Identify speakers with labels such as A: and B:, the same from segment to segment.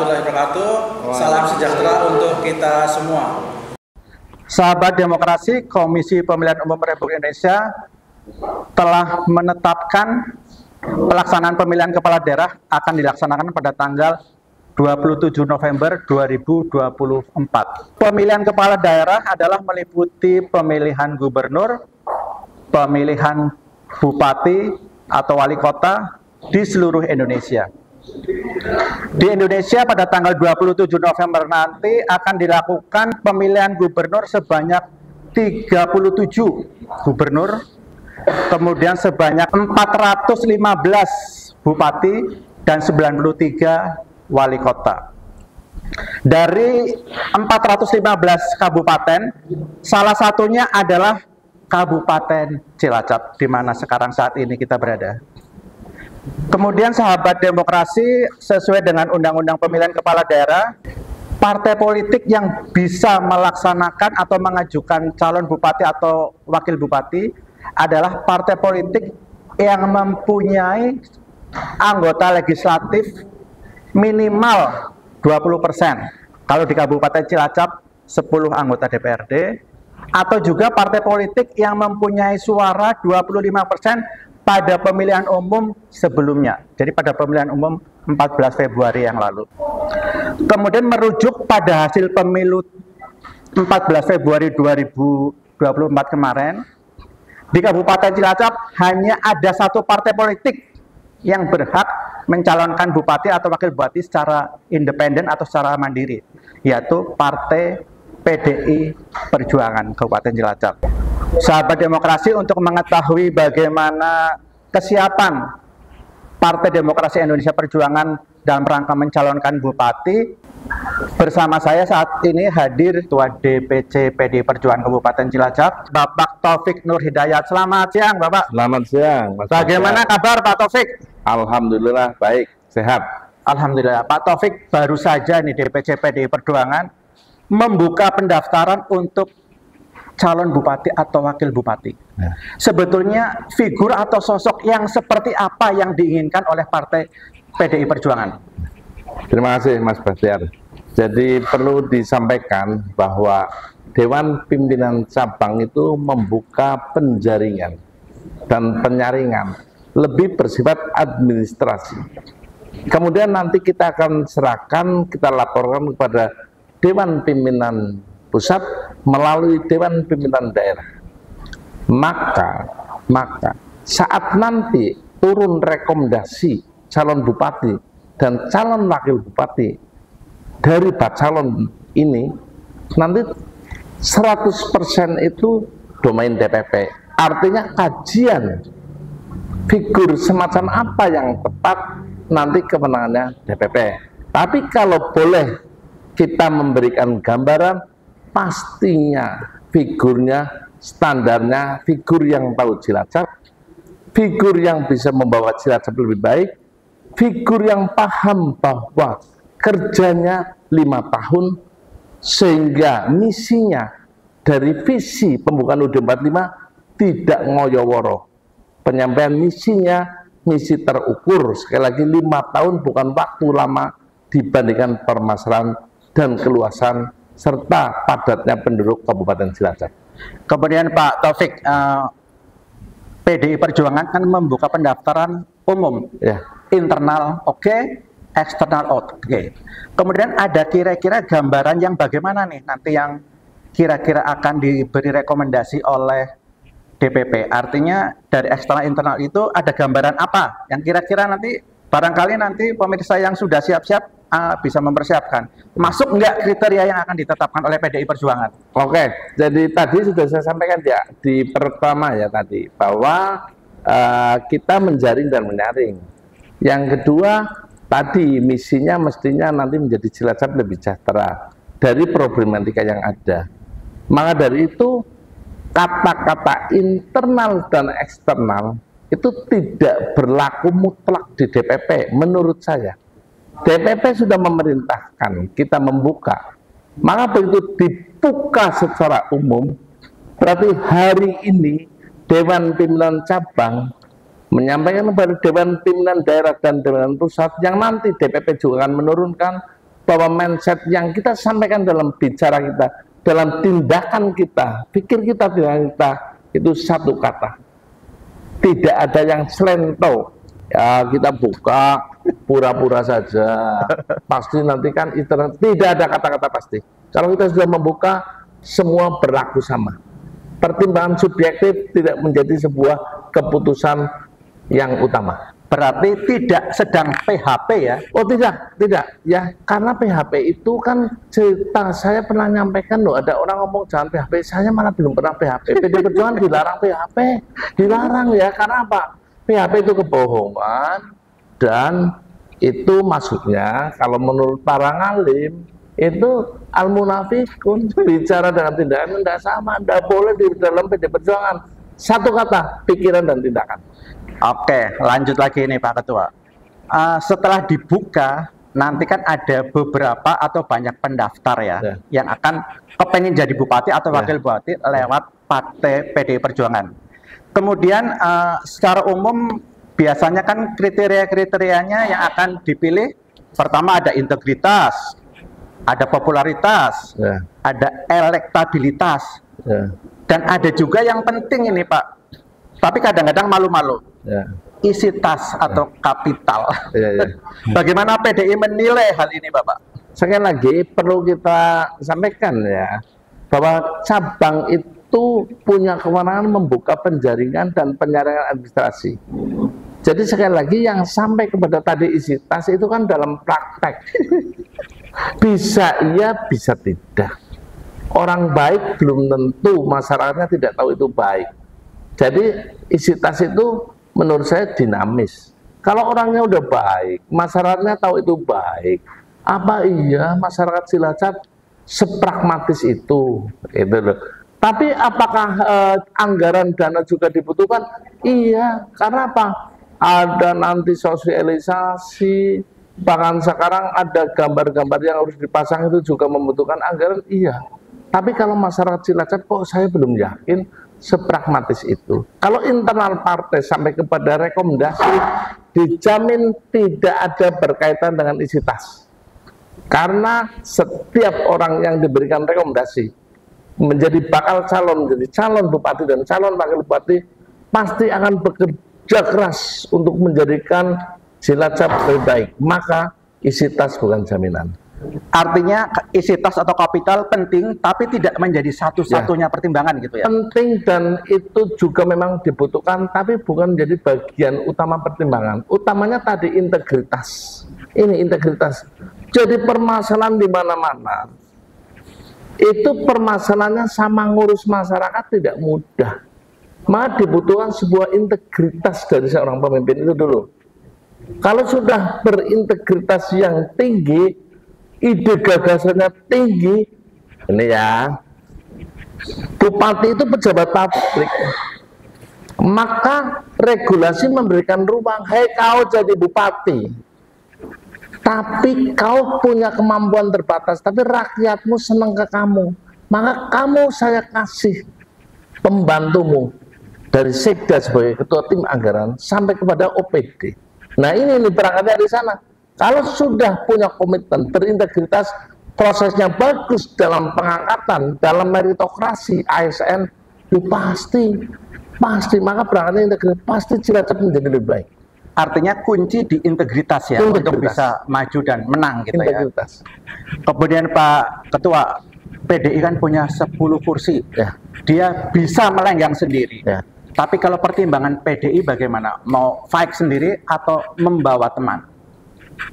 A: warahmatullahi wabarakatuh. Salam sejahtera untuk kita semua.
B: Sahabat demokrasi, Komisi Pemilihan Umum Republik Indonesia telah menetapkan pelaksanaan pemilihan kepala daerah akan dilaksanakan pada tanggal 27 November 2024. Pemilihan kepala daerah adalah meliputi pemilihan gubernur, pemilihan bupati atau wali kota di seluruh Indonesia. Di Indonesia pada tanggal 27 November nanti akan dilakukan pemilihan gubernur sebanyak 37 gubernur, kemudian sebanyak 415 bupati dan 93 wali kota. Dari 415 kabupaten, salah satunya adalah Kabupaten Cilacap, di mana sekarang saat ini kita berada. Kemudian sahabat demokrasi, sesuai dengan Undang-Undang Pemilihan Kepala Daerah, partai politik yang bisa melaksanakan atau mengajukan calon bupati atau wakil bupati adalah partai politik yang mempunyai anggota legislatif minimal 20%. Kalau di Kabupaten Cilacap 10 anggota DPRD, atau juga partai politik yang mempunyai suara 25% pada pemilihan umum sebelumnya. Jadi pada pemilihan umum 14 Februari yang lalu. Kemudian merujuk pada hasil pemilu 14 Februari 2024 kemarin, di Kabupaten Cilacap hanya ada satu partai politik yang berhak mencalonkan bupati atau wakil bupati secara independen atau secara mandiri, yaitu Partai PDI Perjuangan Kabupaten Cilacap. Sahabat demokrasi, untuk mengetahui bagaimana kesiapan Partai Demokrasi Indonesia Perjuangan dalam rangka mencalonkan bupati, bersama saya saat ini hadir Ketua DPC PDI Perjuangan Kabupaten Cilacap, Bapak Taufik Nur Hidayat. Selamat siang, Bapak.
C: Selamat siang, Mas.
B: Bagaimana kabar Pak Taufik?
C: Alhamdulillah baik, sehat.
B: Alhamdulillah. Pak Taufik baru saja nih DPC PDI Perjuangan membuka pendaftaran untuk calon bupati atau wakil bupati. Ya. Sebetulnya figur atau sosok yang seperti apa yang diinginkan oleh Partai PDI Perjuangan?
C: Terima kasih Mas Bastian. Jadi perlu disampaikan bahwa Dewan Pimpinan Cabang itu membuka penjaringan dan penyaringan lebih bersifat administrasi. Kemudian nanti kita akan serahkan, kita laporkan kepada Dewan Pimpinan Pusat melalui Dewan Pimpinan Daerah. Maka saat nanti turun rekomendasi calon bupati dan calon wakil bupati dari calon ini, nanti 100% itu domain DPP. Artinya kajian figur semacam apa yang tepat nanti kewenangannya DPP. Tapi kalau boleh kita memberikan gambaran, pastinya figurnya, standarnya figur yang tahu Cilacap, figur yang bisa membawa Cilacap lebih baik, figur yang paham bahwa kerjanya 5 tahun, sehingga misinya dari visi pembukaan UUD 45 tidak ngoyo-woro. Penyampaian misinya, misi terukur, sekali lagi 5 tahun bukan waktu lama dibandingkan permasalahan dan keluasan serta padatnya penduduk Kabupaten Cilacap.
B: Kemudian Pak Taufik, PDI Perjuangan kan membuka pendaftaran umum, ya. Internal oke, eksternal oke. Kemudian ada kira-kira gambaran yang bagaimana nih nanti yang kira-kira akan diberi rekomendasi oleh DPP. Artinya dari eksternal internal itu ada gambaran apa yang kira-kira nanti barangkali nanti pemirsa yang sudah siap-siap bisa mempersiapkan. Masuk enggak kriteria yang akan ditetapkan oleh PDI Perjuangan?
C: Oke, jadi tadi sudah saya sampaikan ya di pertama ya tadi bahwa kita menjaring dan menyaring. Yang kedua tadi misinya mestinya nanti menjadi Cilacap lebih sejahtera dari problematika yang ada. Maka dari itu kata-kata internal dan eksternal itu tidak berlaku mutlak di DPP menurut saya. DPP sudah memerintahkan kita membuka, maka begitu dibuka secara umum, berarti hari ini Dewan Pimpinan Cabang menyampaikan kepada Dewan Pimpinan Daerah dan Dewan Pusat yang nanti DPP juga akan menurunkan bahwa mindset yang kita sampaikan dalam bicara kita, dalam tindakan kita, pikir kita, tindakan kita, itu satu kata. Tidak ada yang selento. Ya, kita buka pura-pura saja. Pasti nanti kan internet, tidak ada kata-kata pasti. Kalau kita sudah membuka, semua berlaku sama. Pertimbangan subjektif tidak menjadi sebuah keputusan yang utama.
B: Berarti tidak sedang PHP ya?
C: Oh tidak ya, karena PHP itu kan cerita, saya pernah nyampaikan loh, ada orang ngomong jangan PHP, saya malah belum pernah PHP. PD Perjuangan dilarang PHP, dilarang ya, karena apa? PHP itu kebohongan, dan itu maksudnya kalau menurut para ngalim itu al-munafikun, bicara dengan tindakan tidak sama, tidak boleh di dalam PD Perjuangan. Satu kata, pikiran dan tindakan.
B: Oke, lanjut lagi nih Pak Ketua. Setelah dibuka, nanti kan ada beberapa atau banyak pendaftar ya, yang akan kepengen jadi bupati atau wakil bupati lewat partai PDI Perjuangan. Kemudian secara umum biasanya kan kriteria-kriterianya yang akan dipilih, pertama ada integritas, ada popularitas, ada elektabilitas, dan ada juga yang penting ini Pak, tapi kadang-kadang malu-malu, isi tas atau kapital. Bagaimana PDI menilai hal ini Bapak?
C: Sekali lagi perlu kita sampaikan ya, bahwa cabang itu punya kewenangan membuka penjaringan dan penyaringan administrasi. Jadi sekali lagi yang sampai kepada tadi isi tas itu kan dalam praktek. Bisa iya, bisa tidak. Orang baik belum tentu masyarakatnya tidak tahu itu baik. Jadi isi tas itu menurut saya dinamis. Kalau orangnya udah baik, masyarakatnya tahu itu baik. Apa iya masyarakat Cilacap sepragmatis itu? Itu loh. Tapi apakah anggaran dana juga dibutuhkan? Iya, karena apa? Ada nanti sosialisasi, bahkan sekarang ada gambar-gambar yang harus dipasang itu juga membutuhkan anggaran. Iya. Tapi kalau masyarakat Cilacap kok saya belum yakin sepragmatis itu. Kalau internal partai sampai kepada rekomendasi, dijamin tidak ada berkaitan dengan isi tas. Karena setiap orang yang diberikan rekomendasi menjadi bakal calon, menjadi calon bupati dan calon wakil bupati, pasti akan bekerja keras untuk menjadikan Cilacap lebih baik. Maka isi tas bukan jaminan.
B: Artinya isi tas atau kapital penting, tapi tidak menjadi satu-satunya pertimbangan gitu ya?
C: Penting dan itu juga memang dibutuhkan, tapi bukan menjadi bagian utama pertimbangan. Utamanya tadi integritas. Ini integritas. Jadi permasalahan di mana-mana. Itu permasalahannya sama ngurus masyarakat tidak mudah. Maka dibutuhkan sebuah integritas dari seorang pemimpin itu dulu. Kalau sudah berintegritas yang tinggi, ide gagasannya tinggi, ini ya, bupati itu pejabat publik, maka regulasi memberikan ruang, hei kau jadi bupati, tapi kau punya kemampuan terbatas, tapi rakyatmu senang ke kamu, maka kamu saya kasih pembantumu dari Sekda sebagai ketua tim anggaran sampai kepada OPD. Nah ini berangkatnya dari sana. Kalau sudah punya komitmen, berintegritas, prosesnya bagus dalam pengangkatan, dalam meritokrasi ASN, itu pasti, maka berangkatnya integritas, pasti Cilacap menjadi lebih baik.
B: Artinya kunci di integritas ya, untuk bisa maju dan menang gitu
C: integritas.
B: Ya. Kemudian Pak Ketua, PDI kan punya 10 kursi, dia bisa melenggang sendiri. Tapi kalau pertimbangan PDI bagaimana? Mau fight sendiri atau membawa teman?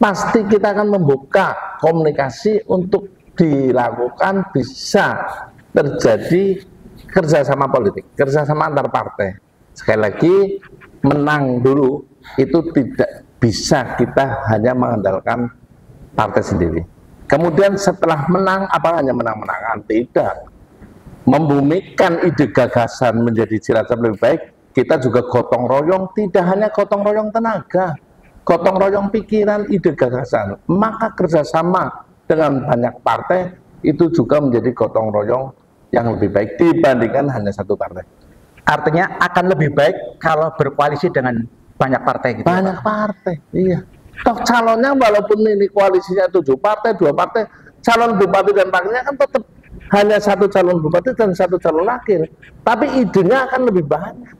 C: Pasti kita akan membuka komunikasi untuk dilakukan, bisa terjadi kerjasama politik, kerjasama antar partai. Sekali lagi, menang dulu itu tidak bisa kita hanya mengandalkan partai sendiri. Kemudian setelah menang, apa hanya menang-menangan? Tidak. Membumikan ide gagasan menjadi Cilacap lebih baik, kita juga gotong royong, tidak hanya gotong royong tenaga, gotong royong pikiran, ide gagasan. Maka kerjasama dengan banyak partai itu juga menjadi gotong royong yang lebih baik dibandingkan hanya satu partai.
B: Artinya akan lebih baik kalau berkoalisi dengan banyak partai gitu.
C: Banyak partai, iya. Toh calonnya walaupun ini koalisinya 7 partai, 2 partai, calon bupati dan wakilnya kan tetap hanya 1 calon bupati dan 1 calon wakil. Tapi idenya akan lebih banyak.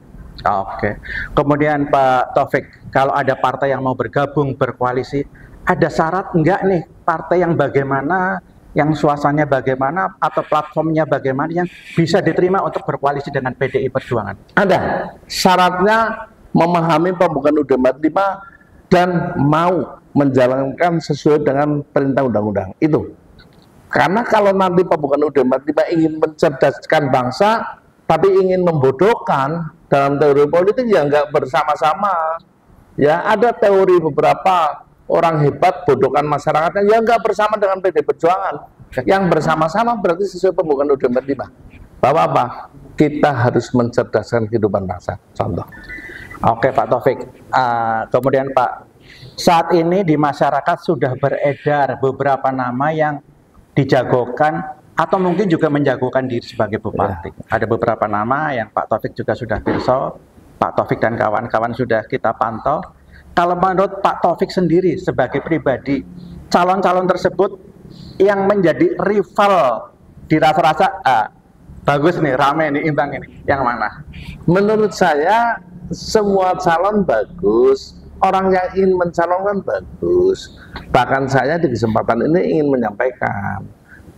B: Oke. Kemudian Pak Taufik, kalau ada partai yang mau bergabung berkoalisi, ada syarat enggak nih partai yang bagaimana, yang suasananya bagaimana, atau platformnya bagaimana yang bisa diterima untuk berkoalisi dengan PDI Perjuangan?
C: Ada. Syaratnya memahami pembukaan UUD 45 dan mau menjalankan sesuai dengan perintah undang-undang. Itu. Karena kalau nanti pembukaan UUD 45 ingin mencerdaskan bangsa, tapi ingin membodohkan dalam teori politik ya nggak bersama-sama. Ya ada teori beberapa orang hebat bodohkan masyarakatnya ya nggak bersama dengan PD Perjuangan. Yang bersama-sama berarti sesuai pembukaan UUD 45. Bahwa apa? Kita harus mencerdaskan kehidupan bangsa. Contoh.
B: Oke Pak Taufik. Kemudian Pak, saat ini di masyarakat sudah beredar beberapa nama yang dijagokan atau mungkin juga menjagokan diri sebagai bupati. Ada beberapa nama yang Pak Taufik juga sudah pirsa, Pak Taufik dan kawan-kawan sudah kita pantau. Kalau menurut Pak Taufik sendiri sebagai pribadi, calon-calon tersebut yang menjadi rival dirasa-rasa bagus nih, rame nih, imbang ini, yang mana?
C: Menurut saya semua calon bagus, orang yang ingin mencalonkan bagus. Bahkan saya di kesempatan ini ingin menyampaikan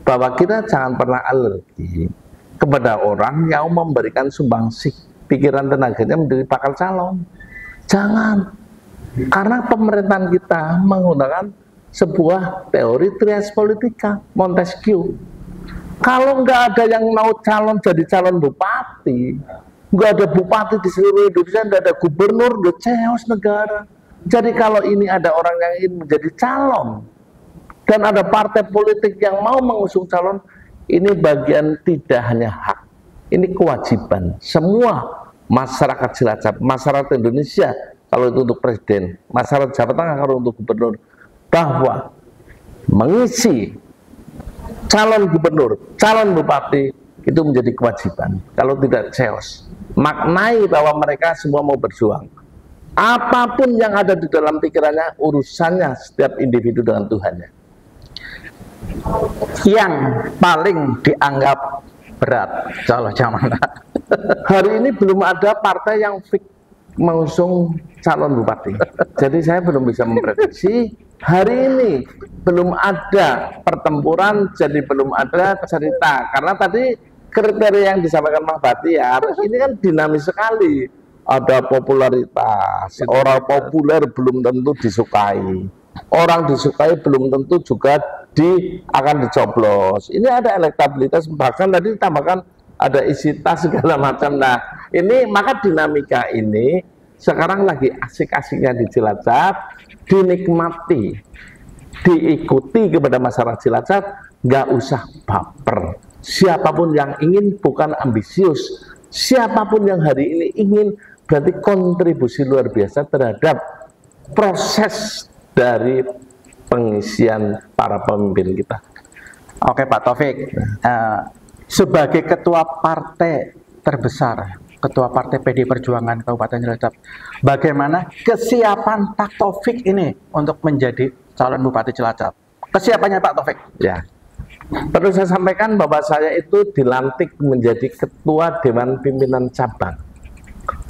C: bahwa kita jangan pernah alergi kepada orang yang memberikan sumbangsih pikiran tenaganya menjadi bakal calon. Jangan. Karena pemerintahan kita menggunakan sebuah teori trias politika, Montesquieu. Kalau nggak ada yang mau calon jadi calon bupati, nggak ada bupati di seluruh Indonesia, nggak ada gubernur, udah chaos negara. Jadi kalau ini ada orang yang ingin menjadi calon, dan ada partai politik yang mau mengusung calon, ini bagian tidak hanya hak, ini kewajiban semua masyarakat Cilacap, masyarakat Indonesia kalau itu untuk presiden, masyarakat Jawa Tengah kalau untuk gubernur, bahwa mengisi calon gubernur, calon bupati itu menjadi kewajiban. Kalau tidak chaos, maknai bahwa mereka semua mau berjuang. Apapun yang ada di dalam pikirannya, urusannya setiap individu dengan Tuhannya.
B: Yang paling dianggap berat calon mana?
C: Hari ini belum ada partai yang fix mengusung calon bupati. Jadi saya belum bisa memprediksi. Hari ini belum ada pertempuran, jadi belum ada cerita. Karena tadi kriteria yang disampaikan Mas Batiar ini kan dinamis sekali. Ada popularitas, orang populer belum tentu disukai. Orang disukai belum tentu juga akan dicoblos. Ini ada elektabilitas, bahkan tadi ditambahkan ada isi tas segala macam. Nah, ini maka dinamika ini sekarang lagi asik-asiknya di Cilacap, dinikmati, diikuti kepada masyarakat Cilacap, nggak usah baper. Siapapun yang ingin bukan ambisius, siapapun yang hari ini ingin berarti kontribusi luar biasa terhadap proses dari pengisian para pemimpin kita.
B: Oke Pak Taufik, sebagai ketua partai terbesar, ketua partai PD Perjuangan Kabupaten Cilacap, bagaimana kesiapan Pak Taufik ini untuk menjadi calon Bupati Cilacap? Kesiapannya Pak Taufik?
C: Ya, perlu saya sampaikan bahwa saya itu dilantik menjadi ketua Dewan Pimpinan Cabang.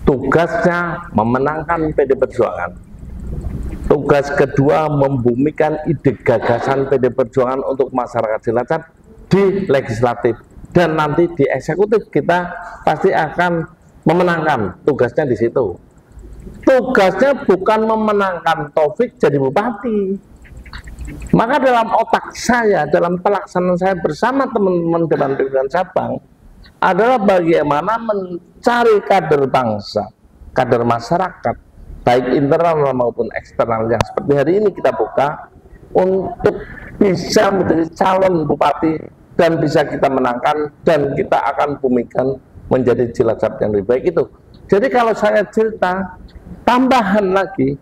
C: Tugasnya memenangkan PD Perjuangan. Tugas kedua membumikan ide gagasan PD Perjuangan untuk masyarakat Cilacap di legislatif, dan nanti di eksekutif kita pasti akan memenangkan. Tugasnya di situ. Tugasnya bukan memenangkan Taufik jadi bupati. Maka dalam otak saya, dalam pelaksanaan saya bersama teman-teman Dewan Pimpinan Cabang adalah bagaimana mencari kader bangsa, kader masyarakat, baik internal maupun eksternal yang seperti hari ini kita buka untuk bisa menjadi calon bupati dan bisa kita menangkan, dan kita akan bumikan menjadi Cilacap yang lebih baik itu. Jadi kalau saya cerita tambahan lagi,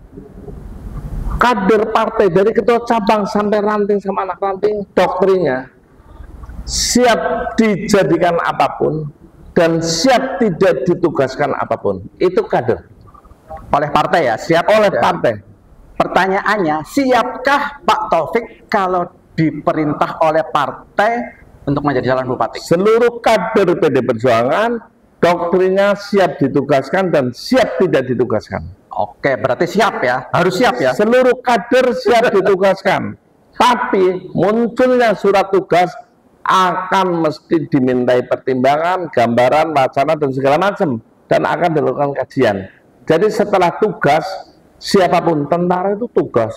C: kader partai dari ketua cabang sampai ranting sama anak ranting, doktrinnya siap dijadikan apapun dan siap tidak ditugaskan apapun. Itu kader
B: oleh partai ya, siap
C: oleh
B: ya.
C: partai.
B: pertanyaannya, siapkah Pak Taufik kalau diperintah oleh partai untuk menjadi calon bupati?
C: Seluruh kader PD Perjuangan doktrinnya siap ditugaskan dan siap tidak ditugaskan.
B: Oke, berarti siap ya, harus siap ya.
C: Seluruh kader siap ditugaskan. Tapi munculnya surat tugas akan mesti dimintai pertimbangan, gambaran, wacana dan segala macam, dan akan dilakukan kajian. Jadi setelah tugas, siapapun tentara itu tugas.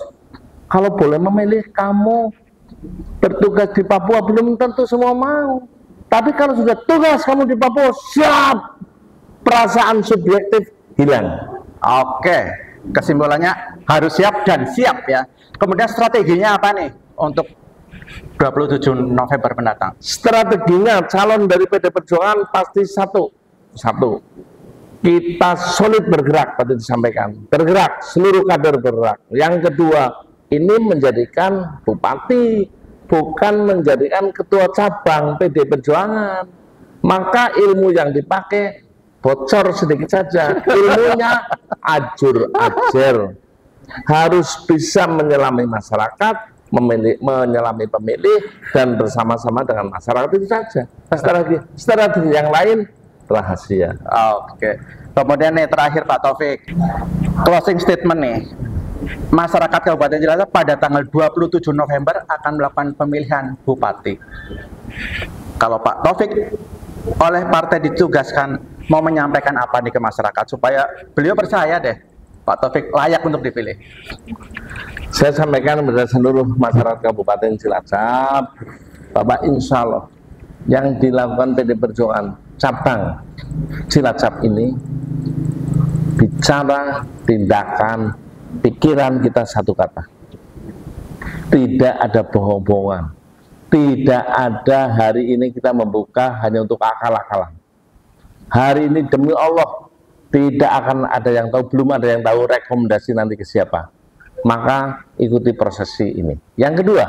C: Kalau boleh memilih kamu bertugas di Papua, belum tentu semua mau. Tapi kalau sudah tugas kamu di Papua, siap, perasaan subjektif hilang.
B: Oke, kesimpulannya harus siap dan siap ya. Kemudian strateginya apa nih untuk 27 November mendatang?
C: Strateginya calon dari PD Perjuangan pasti satu, kita solid bergerak, tadi disampaikan, bergerak, seluruh kader bergerak. Yang kedua, ini menjadikan bupati, bukan menjadikan ketua cabang PD Perjuangan. Maka ilmu yang dipakai bocor sedikit saja, ilmunya ajur-ajar, harus bisa menyelami masyarakat, menyelami pemilih, dan bersama-sama dengan masyarakat, itu saja. Strategi yang lain rahasia.
B: Oke. Kemudian nih terakhir Pak Taufik, closing statement nih. Masyarakat Kabupaten Cilacap pada tanggal 27 November akan melakukan pemilihan bupati. Kalau Pak Taufik oleh partai ditugaskan, mau menyampaikan apa nih ke masyarakat supaya beliau percaya deh Pak Taufik layak untuk dipilih?
C: Saya sampaikan kepada seluruh masyarakat Kabupaten Cilacap, Bapak, insya Allah yang dilakukan PD Perjuangan cabang Cilacap ini, bicara, tindakan, pikiran kita satu kata. Tidak ada bohong-bohongan. Tidak ada hari ini kita membuka hanya untuk akal-akalan. Hari ini demi Allah tidak akan ada yang tahu, belum ada yang tahu rekomendasi nanti ke siapa. Maka ikuti prosesi ini. Yang kedua,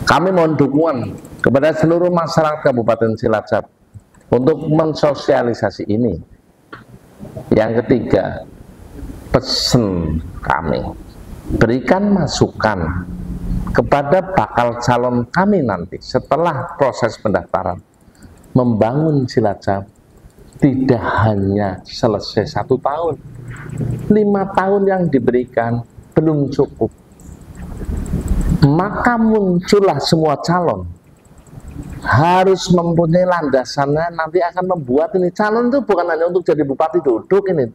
C: kami mohon dukungan kepada seluruh masyarakat Kabupaten Cilacap untuk mensosialisasi ini. Yang ketiga, pesan kami, berikan masukan kepada bakal calon kami nanti setelah proses pendaftaran. Membangun Cilacap tidak hanya selesai 1 tahun, 5 tahun yang diberikan belum cukup. Maka muncullah semua calon harus mempunyai landasannya, nanti akan membuat ini. Calon itu bukan hanya untuk jadi bupati duduk ini,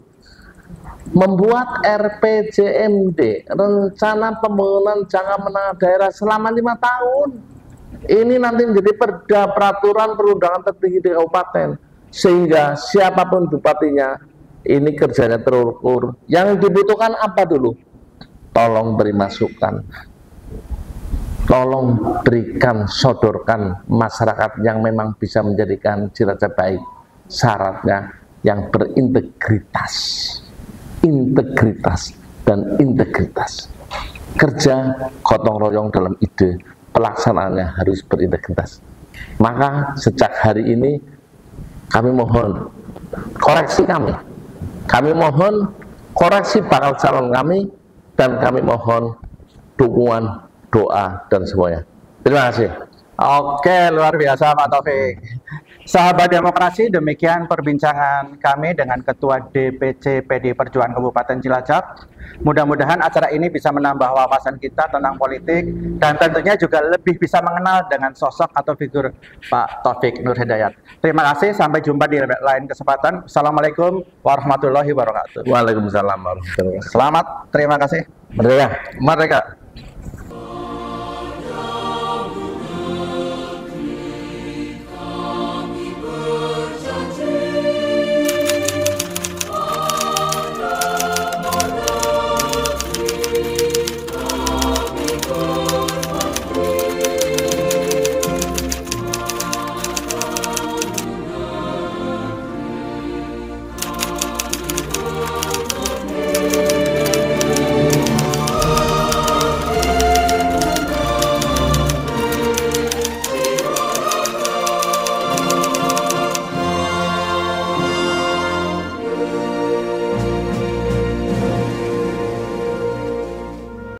C: membuat RPJMD, rencana pembangunan jangka menengah daerah selama 5 tahun. Ini nanti menjadi perda, peraturan perundangan tertinggi di kabupaten, sehingga siapapun bupatinya ini kerjanya terukur. Yang dibutuhkan apa dulu? Tolong beri masukan, tolong berikan, sodorkan masyarakat yang memang bisa menjadikan Cilacap baik. Syaratnya yang berintegritas, dan integritas. Kerja gotong royong dalam ide, pelaksanaannya harus berintegritas. Maka sejak hari ini kami mohon koreksi kami mohon koreksi bakal calon kami, dan kami mohon dukungan, doa, dan semuanya. Terima kasih.
B: Oke, luar biasa Pak Taufik. Sahabat Demokrasi, demikian perbincangan kami dengan Ketua DPC PD Perjuangan Kabupaten Cilacap. Mudah-mudahan acara ini bisa menambah wawasan kita tentang politik, dan tentunya juga lebih bisa mengenal dengan sosok atau figur Pak Taufik Nur Hidayat. Terima kasih, sampai jumpa di lain kesempatan. Assalamualaikum warahmatullahi wabarakatuh.
C: Waalaikumsalam warahmatullahi wabarakatuh.
B: Selamat, terima kasih.
C: Merdeka.
B: Merdeka.